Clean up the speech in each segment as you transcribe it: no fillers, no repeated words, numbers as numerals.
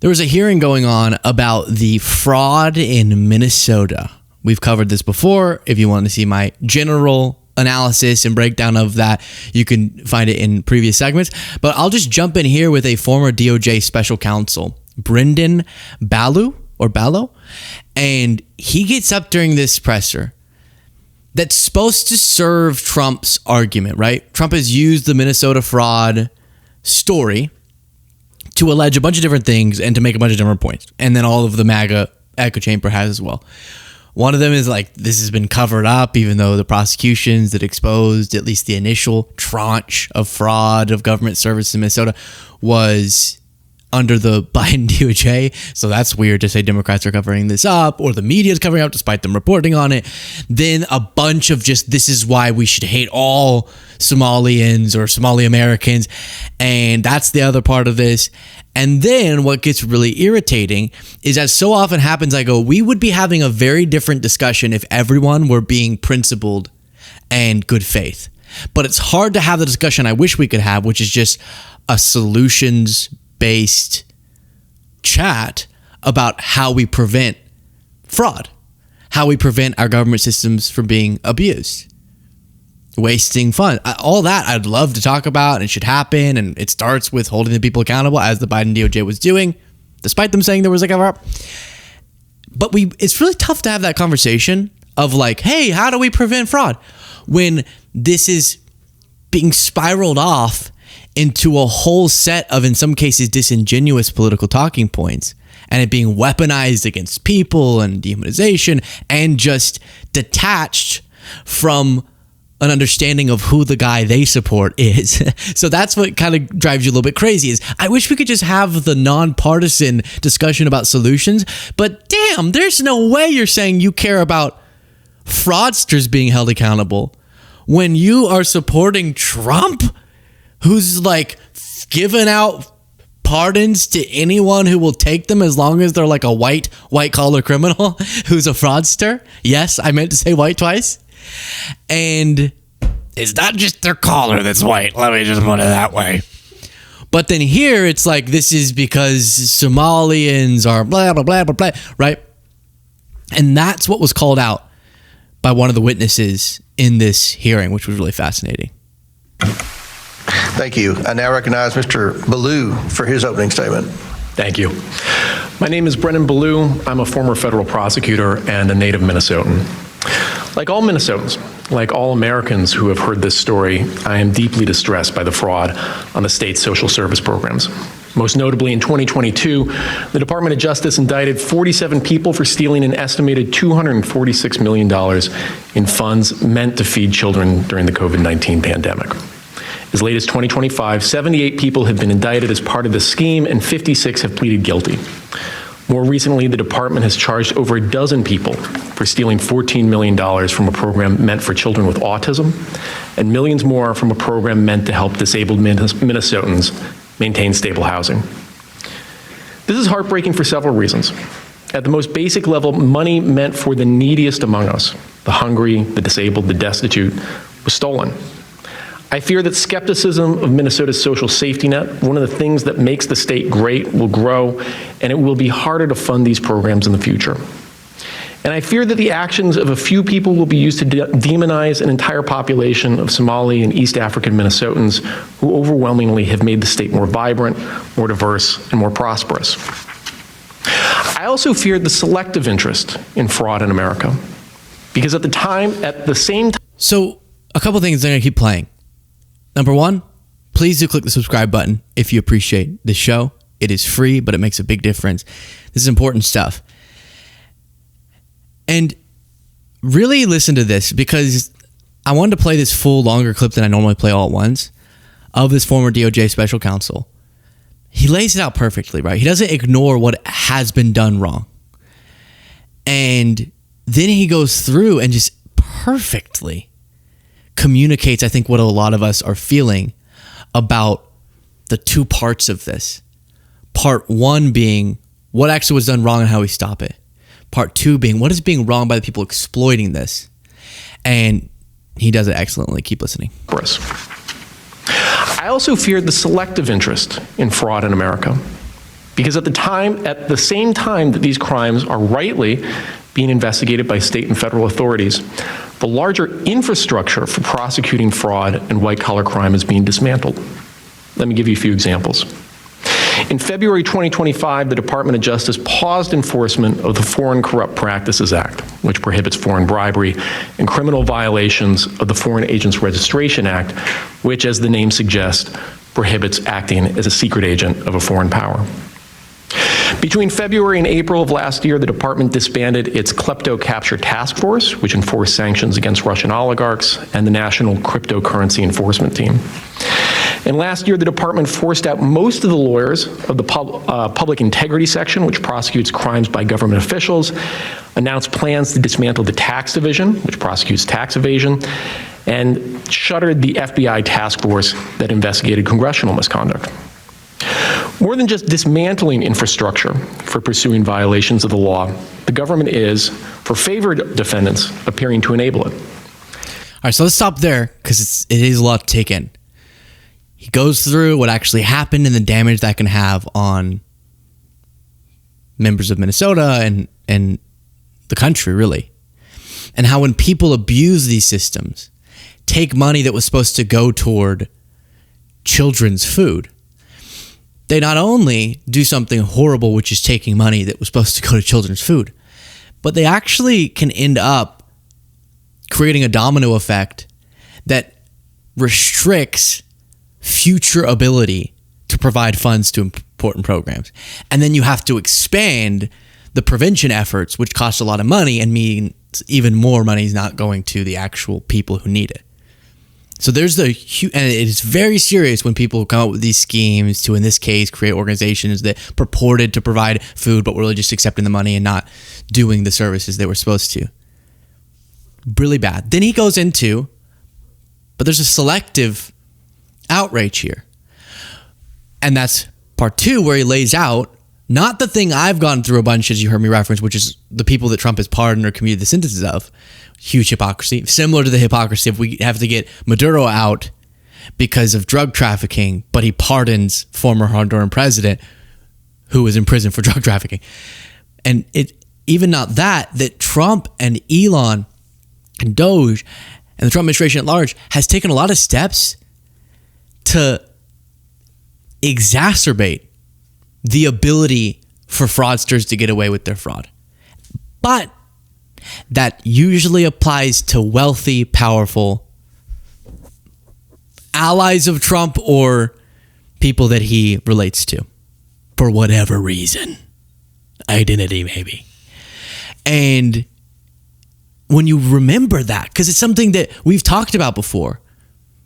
There was a hearing going on about the fraud in Minnesota. We've covered this before. If you want to see my general analysis and breakdown of that, you can find it in previous segments. But I'll just jump in here with a former DOJ special counsel, Brendan Ballo, and he gets up during this presser that's supposed to serve Trump's argument, right? Trump has used the Minnesota fraud story to allege a bunch of different things and to make a bunch of different points. And then all of the MAGA echo chamber has as well. One of them is like, this has been covered up, even though the prosecutions that exposed at least the initial tranche of fraud of government service in Minnesota was under the Biden DOJ. So that's weird to say Democrats are covering this up or the media is covering up despite them reporting on it. Then a bunch of just, this is why we should hate all Somalians or Somali Americans. And that's the other part of this. And then what gets really irritating is, as so often happens, I go, we would be having a very different discussion if everyone were being principled and good faith. But it's hard to have the discussion I wish we could have, which is just a solutions-based chat about how we prevent fraud, how we prevent our government systems from being abused, wasting funds. All that I'd love to talk about, and it should happen, and it starts with holding the people accountable, as the Biden DOJ was doing, despite them saying there was a cover-up. But it's really tough to have that conversation of like, hey, how do we prevent fraud, when this is being spiraled off into a whole set of, in some cases, disingenuous political talking points, and it being weaponized against people and dehumanization, and just detached from an understanding of who the guy they support is. So that's what kind of drives you a little bit crazy, is I wish we could just have the nonpartisan discussion about solutions, but damn, there's no way you're saying you care about fraudsters being held accountable when you are supporting Trump, who's like giving out pardons to anyone who will take them as long as they're like a white collar criminal who's a fraudster. Yes, I meant to say white twice. And it's not just their collar that's white. Let me just put it that way. But then here it's like, this is because Somalians are blah, blah, blah, blah, blah, right? And that's what was called out by one of the witnesses in this hearing, which was really fascinating. Thank you. I now recognize Mr. Ballou for his opening statement. Thank you. My name is Brendan Ballou. I'm a former federal prosecutor and a native Minnesotan. Like all Minnesotans, like all Americans who have heard this story, I am deeply distressed by the fraud on the state's social service programs. Most notably, in 2022, the Department of Justice indicted 47 people for stealing an estimated $246 million in funds meant to feed children during the COVID-19 pandemic. As late as 2025, 78 people have been indicted as part of the scheme, and 56 have pleaded guilty. More recently, the department has charged over a dozen people for stealing $14 million from a program meant for children with autism, and millions more from a program meant to help disabled Minnesotans maintain stable housing. This is heartbreaking for several reasons. At the most basic level, money meant for the neediest among us, the hungry, the disabled, the destitute, was stolen. I fear that skepticism of Minnesota's social safety net, one of the things that makes the state great, will grow, and it will be harder to fund these programs in the future. And I fear that the actions of a few people will be used to demonize an entire population of Somali and East African Minnesotans who overwhelmingly have made the state more vibrant, more diverse, and more prosperous. I also fear the selective interest in fraud in America, because at the same time. So a couple things I'm going to keep playing. Number one, please do click the subscribe button if you appreciate this show. It is free, but it makes a big difference. This is important stuff. And really listen to this, because I wanted to play this full, longer clip than I normally play all at once of this former DOJ special counsel. He lays it out perfectly, right? He doesn't ignore what has been done wrong. And then he goes through and just perfectly communicates, I think, what a lot of us are feeling about the two parts of this. Part one being what actually was done wrong and how we stop it. Part two being what is being wrong by the people exploiting this. And he does it excellently. Keep listening. I also fear the selective interest in fraud in America, Because at the same time that these crimes are rightly being investigated by state and federal authorities, the larger infrastructure for prosecuting fraud and white-collar crime is being dismantled. Let me give you a few examples. In February 2025, the Department of Justice paused enforcement of the Foreign Corrupt Practices Act, which prohibits foreign bribery and criminal violations of the Foreign Agents Registration Act, which, as the name suggests, prohibits acting as a secret agent of a foreign power. Between February and April of last year, the department disbanded its Klepto Capture Task Force, which enforced sanctions against Russian oligarchs, and the National Cryptocurrency Enforcement Team. And last year, the department forced out most of the lawyers of the Public Integrity Section, which prosecutes crimes by government officials, announced plans to dismantle the Tax Division, which prosecutes tax evasion, and shuttered the FBI task force that investigated congressional misconduct. More than just dismantling infrastructure for pursuing violations of the law, the government is, for favored defendants, appearing to enable it. All right, so let's stop there because it is a lot to take in. He goes through what actually happened and the damage that can have on members of Minnesota and the country, really. And how when people abuse these systems, take money that was supposed to go toward children's food, they not only do something horrible, which is taking money that was supposed to go to children's food, but they actually can end up creating a domino effect that restricts future ability to provide funds to important programs. And then you have to expand the prevention efforts, which cost a lot of money and means even more money is not going to the actual people who need it. So there's and it is very serious when people come up with these schemes to, in this case, create organizations that purported to provide food, but were really just accepting the money and not doing the services they were supposed to. Really bad. Then he goes into, but there's a selective outrage here. And that's part two, where he lays out not the thing I've gone through a bunch, as you heard me reference, which is the people that Trump has pardoned or commuted the sentences of. Huge hypocrisy. Similar to the hypocrisy if we have to get Maduro out because of drug trafficking, but he pardons former Honduran president who was in prison for drug trafficking. And even not that Trump and Elon and Doge and the Trump administration at large has taken a lot of steps to exacerbate the ability for fraudsters to get away with their fraud. But that usually applies to wealthy, powerful allies of Trump or people that he relates to for whatever reason. Identity, maybe. And when you remember that, because it's something that we've talked about before,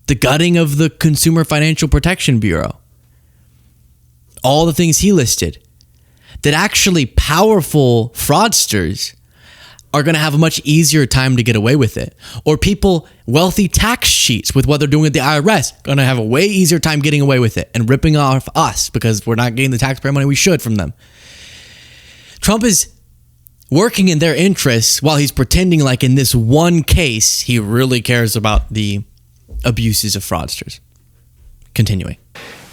the gutting of the Consumer Financial Protection Bureau, all the things he listed, that actually powerful fraudsters are going to have a much easier time to get away with it. Or people, wealthy tax cheats with what they're doing at the IRS, going to have a way easier time getting away with it and ripping off us because we're not getting the taxpayer money we should from them. Trump is working in their interests while he's pretending like in this one case, he really cares about the abuses of fraudsters. Continuing.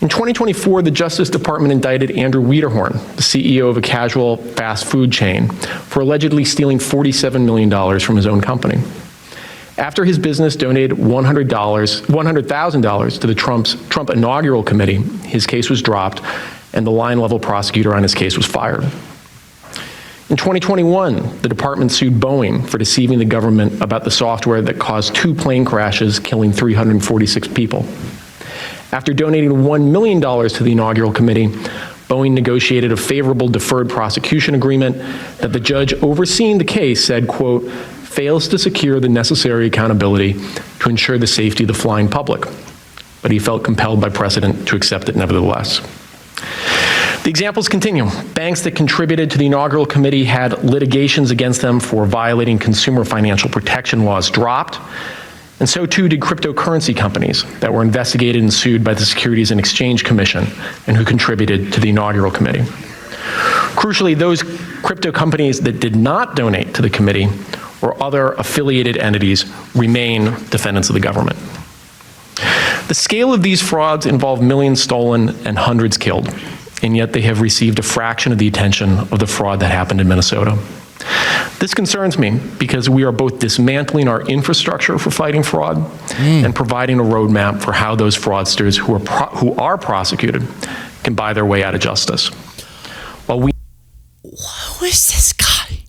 In 2024, the Justice Department indicted Andrew Wiederhorn, the CEO of a casual fast food chain, for allegedly stealing $47 million from his own company. After his business donated $100,000 to the Trump inaugural committee, his case was dropped and the line-level prosecutor on his case was fired. In 2021, the department sued Boeing for deceiving the government about the software that caused 2 plane crashes, killing 346 people. After donating $1 million to the inaugural committee, Boeing negotiated a favorable deferred prosecution agreement that the judge overseeing the case said, quote, fails to secure the necessary accountability to ensure the safety of the flying public. But he felt compelled by precedent to accept it nevertheless. The examples continue. Banks that contributed to the inaugural committee had litigations against them for violating consumer financial protection laws dropped. And so too did cryptocurrency companies that were investigated and sued by the Securities and Exchange Commission and who contributed to the inaugural committee. Crucially, those crypto companies that did not donate to the committee or other affiliated entities remain defendants of the government. The scale of these frauds involved millions stolen and hundreds killed. and yet they have received a fraction of the attention of the fraud that happened in Minnesota. This concerns me because we are both dismantling our infrastructure for fighting fraud and providing a roadmap for how those fraudsters who are prosecuted can buy their way out of justice. Who is this guy?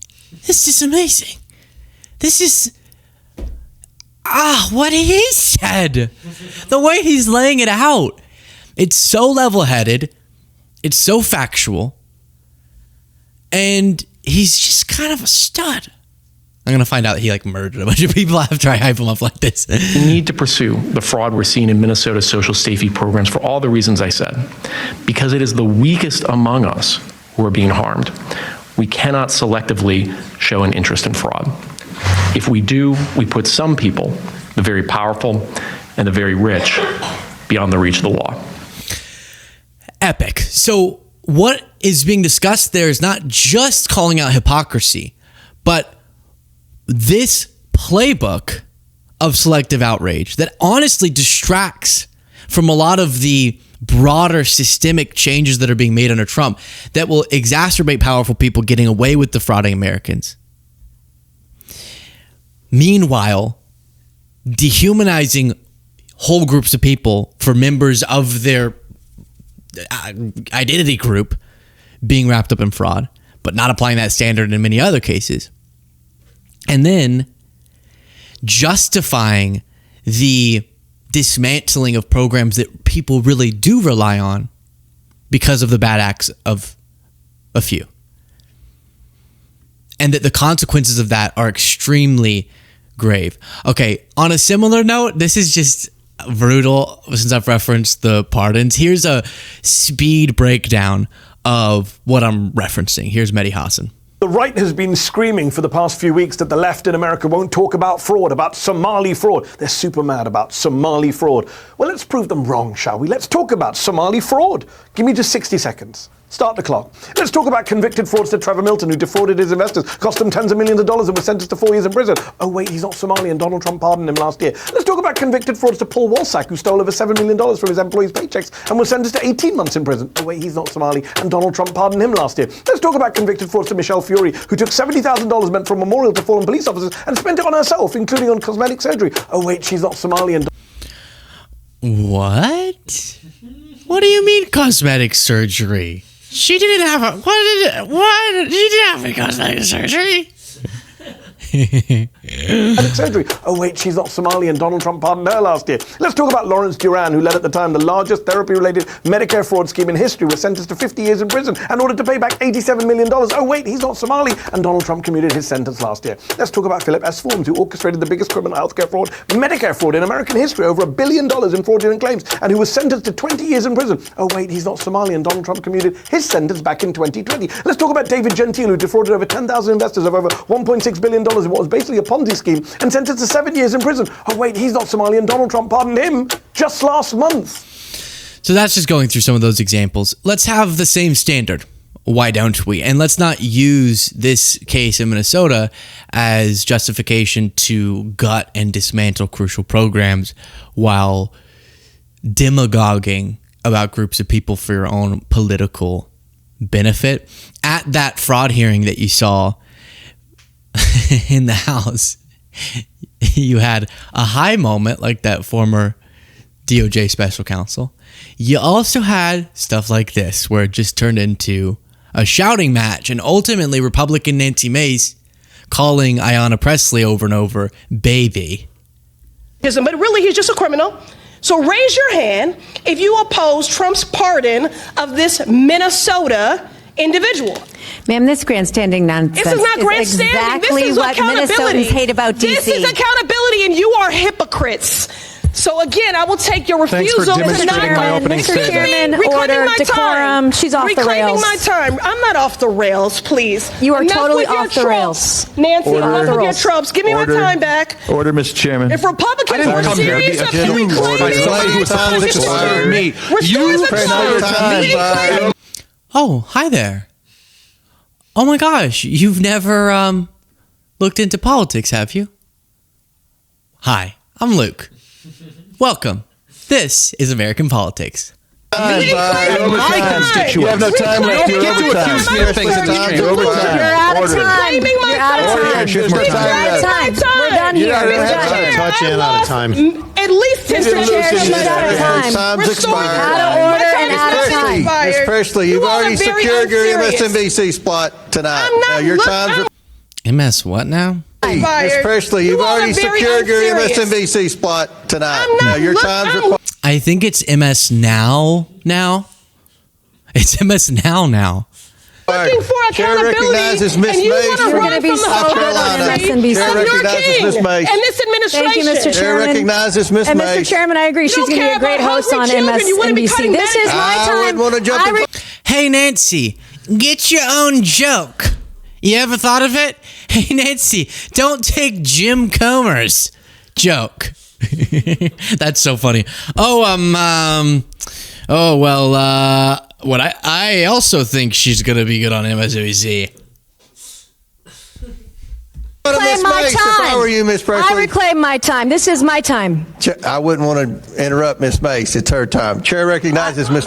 This is amazing. This is what he said. The way he's laying it out. It's so level-headed. It's so factual. And he's just kind of a stud. I'm going to find out he murdered a bunch of people after I hype him up like this. We need to pursue the fraud we're seeing in Minnesota's social safety programs for all the reasons I said, because it is the weakest among us who are being harmed. We cannot selectively show an interest in fraud. If we do, we put some people, the very powerful and the very rich, beyond the reach of the law. Epic. So what is being discussed there is not just calling out hypocrisy, but this playbook of selective outrage that honestly distracts from a lot of the broader systemic changes that are being made under Trump that will exacerbate powerful people getting away with defrauding Americans. Meanwhile, dehumanizing whole groups of people for members of their identity group being wrapped up in fraud, but not applying that standard in many other cases. And then justifying the dismantling of programs that people really do rely on because of the bad acts of a few. And that the consequences of that are extremely grave. Okay, on a similar note, this is just brutal since I've referenced the pardons. Here's a speed breakdown of what I'm referencing. Here's Mehdi Hassan. The right has been screaming for the past few weeks that the left in America won't talk about fraud, about Somali fraud. They're super mad about Somali fraud. Well, let's prove them wrong, shall we? Let's talk about Somali fraud. Give me just 60 seconds. Start the clock. Let's talk about convicted fraudster Trevor Milton, who defrauded his investors, cost them tens of millions of dollars and was sentenced to 4 years in prison. Oh, wait, he's not Somali and Donald Trump pardoned him last year. Let's talk about convicted fraudster Paul Walsack, who stole over $7 million from his employees' paychecks and was sentenced to 18 months in prison. Oh, wait, he's not Somali and Donald Trump pardoned him last year. Let's talk about convicted fraudster Michelle Fury, who took $70,000 meant for a memorial to fallen police officers and spent it on herself, including on cosmetic surgery. Oh, wait, she's not Somali and... What? What do you mean cosmetic surgery? She didn't have a... What? She didn't have any cosmetic surgery? surgery. Oh, wait, she's not Somali and Donald Trump pardoned her last year. Let's talk about Lawrence Duran, who led at the time the largest therapy-related Medicare fraud scheme in history, was sentenced to 50 years in prison in order to pay back $87 million. Oh, wait, he's not Somali and Donald Trump commuted his sentence last year. Let's talk about Philip S. Forms, who orchestrated the biggest criminal healthcare fraud, Medicare fraud in American history, over $1 billion in fraudulent claims, and who was sentenced to 20 years in prison. Oh, wait, he's not Somali and Donald Trump commuted his sentence back in 2020. Let's talk about David Gentile, who defrauded over 10,000 investors of over $1.6 billion in what was basically a Ponzi scheme and sentenced to 7 years in prison. Oh, wait, he's not Somali and Donald Trump pardoned him just last month. So that's just going through some of those examples. Let's have the same standard. Why don't we? And let's not use this case in Minnesota as justification to gut and dismantle crucial programs while demagoguing about groups of people for your own political benefit. At that fraud hearing that you saw in the House, you had a high moment like that former DOJ special counsel. You also had stuff like this where it just turned into a shouting match, and ultimately Republican Nancy Mace calling Ayanna Pressley over and over baby. But really, he's just a criminal. So raise your hand if you oppose Trump's pardon of this Minnesota individual. Ma'am, this grandstanding nonsense this is not grandstanding. Is exactly this is what Minnesotans hate about D.C. This is accountability, and you are hypocrites. So again, I will take your refusal. Thanks for demonstrating my opening Mr. statement. Chairman, order, decorum. She's off the Reclaiming rails. my time. I'm not off the rails, please. You are Enough totally with your off the rails. tropes. Nancy, Order. enough Off the with your rails. tropes. Give me my time back. Order, Mr. Chairman. If Republicans didn't were come here to be serious accused about reclaiming my time, me. restore the time. Oh, hi there. Oh my gosh, you've never looked into politics, have you? Hi, I'm Luke. Welcome. This is American Politics. You have no time left. You're overtime. You're out of time. You're out of time. We're done here. Touch in out of time. At least 10 Mr. Chair, she's out of time. Time's expired. Out of order and out of time. Ms. Presley, you've already secured your MSNBC spot tonight. Now your time's MS what now? Ms. Presley, you've already secured your MSNBC spot tonight. Now your time's I think it's MS now. It's MS now. looking for Chair accountability, recognizes Ms. and you Mace want to from run from the South Carolina. hypocrisy Chair of your recognizes king Ms. Mace. and this administration. Thank you, Mr. Chair Chairman. recognizes Ms. And Mace. Mr. Chairman, I agree. She's don't going to be care a great about host on hungry children. You wouldn't be MSNBC. cutting This is back. my I time. wouldn't want to jump in. Hey Nancy, get your own joke. You ever thought of it? Hey Nancy, don't take Jim Comer's joke. That's so funny. What I also think she's gonna be good on MSNBC. Reclaim my If time. I were you, Ms. I Presley, reclaim my time. This is my time. I wouldn't want to interrupt Ms. Mace. It's her time. Chair recognizes Ms.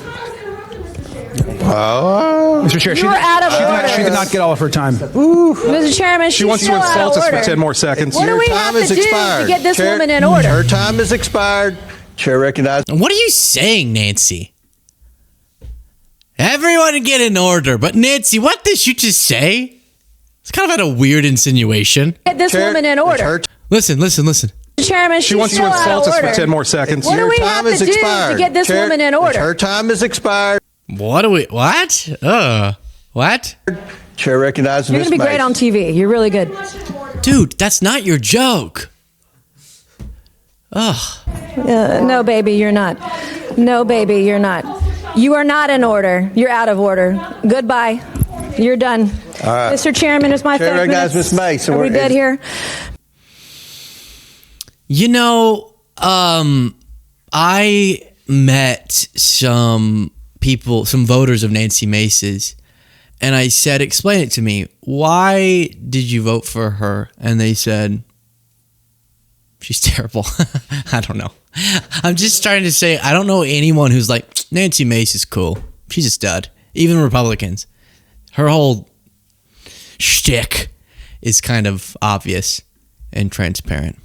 Mr. Chair, You are out of order. she did not get all of her time. Mr. Chairman, She she's wants to still out insult of us order. for 10 more seconds. What do we Your have time to is do expired. to get this Chair- woman in order? Her time is expired. Chair recognizes. What are you saying, Nancy? Everyone get in order, but Nancy, what did you just say? It's kind of had a weird insinuation. Get this Chair- woman in it's order. her Listen. Mr. Chairman, She she's wants to still out insult of us order. for 10 more seconds. What do Your we time have is to do to expired. get this woman in order? Her time is expired. What? What? Chair recognizes You're Ms. going to be Mace. great on TV. You're really good. Dude, that's not your joke. No, baby, you're not. No, baby, you're not. You are not in order. You're out of order. Goodbye. You're done. Mr. Chairman, it's my Chair 5 recognizes minutes. Ms. Mace. Are we good here? You know, I met some people, some voters of Nancy Mace's, and I said, explain it to me. Why did you vote for her? And they said, she's terrible. I don't know. I'm just trying to say, I don't know anyone who's like, Nancy Mace is cool. She's a stud. Even Republicans. Her whole shtick is kind of obvious and transparent.